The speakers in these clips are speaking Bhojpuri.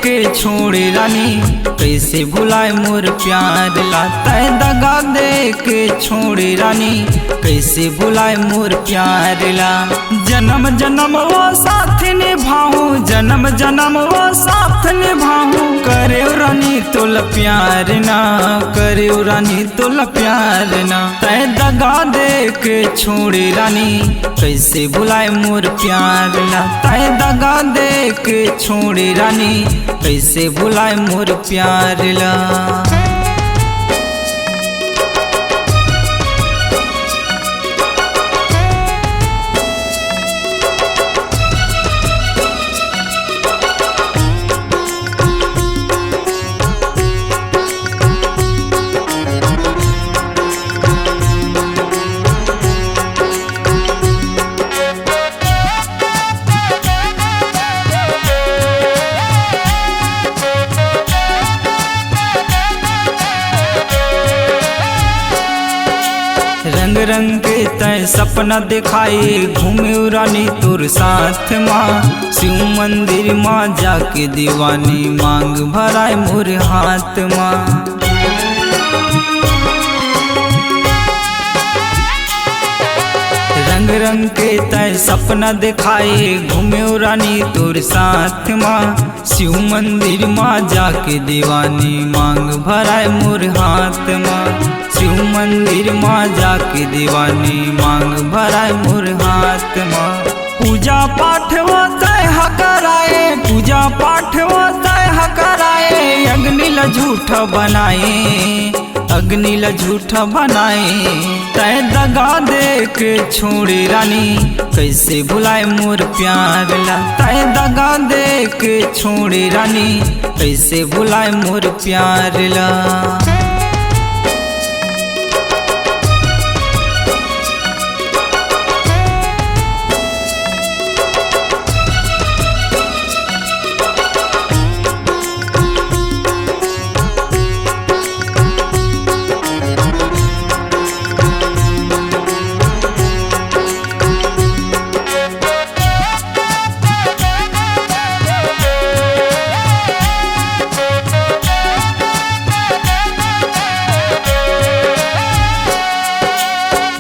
के छोड़े रानी कैसे भुलाए मोर प्यार ला। तय दगा दे के छोड़े रानी कैसे भुलाए मोर प्यार ला। जन्म जन्म वो साथ निभाऊं, जन्म जन्म वो साथ निभाऊं। करे रानी तुल प्यार ना, करे रानी तुल प्यार ना। तय दगा दे के छोड़े रानी कैसे भुलाए मोर प्यार ला। तय दगा दे के छोड़े रानी कैसे भुलाए मोर प्यार ला। रंग रंग के तय सपना दिखाई घूमे रानी तोर साथ माँ। शिव मंदिर माँ जाके दीवानी मांग भराए मोर हाथ माँ। रंग रंग के तय सपना दिखाए घूमे रानी तोर साथ माँ। शिव मंदिर माँ जाके दीवानी मांग भराए मोर हाथ माँ। शिव मंदिर माँ जाके दीवानी मांग भराए मोर हाथ माँ। पूजा पाठ वो तय कराए, पूजा पाठ वो तय कराए। अग्निल झूठा बनाए, अग्निल झूठा बनाए। तय दगा दे के छोड़े रानी कैसे भुलाए मोर प्यार ला। तय दगा दे के छोड़े रानी कैसे भुलाए मोर प्यार ला।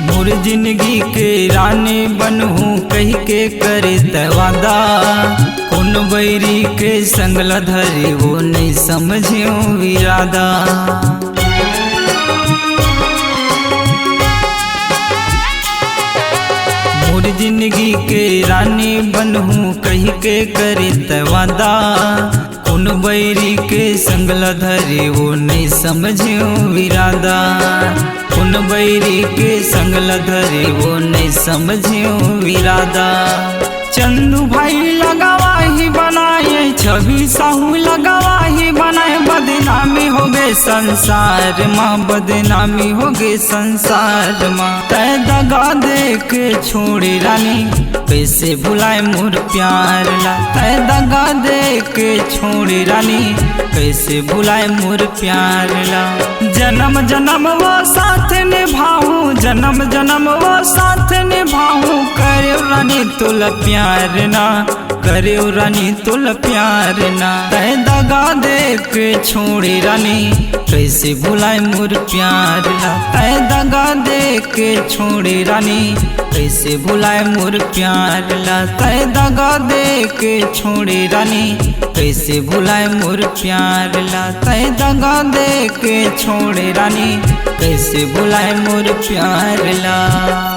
मोर जिंदगी के रानी बनहूँ कही के करे तवादा। कौन बैरी के संगला धरे वो नहीं समझियो विरादा। मोर जिंदगी के रानी बनहूँ कही के करे तवादा। कौन बैरी के संगला धरे वो नहीं समझियो विरादा। उन बैरी के संगला धरे वो नहीं समझियो विरादा। चंदू भाई लगावा ही बनाए, छवि साहू लगावा ही बनाए। बदनामी हो गए संसार माँ, बदनामी हो गए संसार माँ। तय दगा दे के छोड़े रानी कैसे भुलाए मोर प्यार ला। तय दगा दे के छोड़े रानी कैसे भुलाए मोर प्यार ला। जन्म जन्म वो साथ निभाऊं, जन्म जन्म वो साथ निभाऊं। करे रानी तुल प्यार ना, करे रानी तुल प्यार ना। तय दगा दे के छोड़े रानी कैसे भुलाए मोर प्यार ला। तय दगा दे के छोड़े रानी कैसे भुलाए मोर प्यार ला। तय दगा दे के छोड़े रानी कैसे भुलाए मोर प्यार ला। तय दगा दे के छोड़े रानी कैसे भुलाए मोर प्यार ला।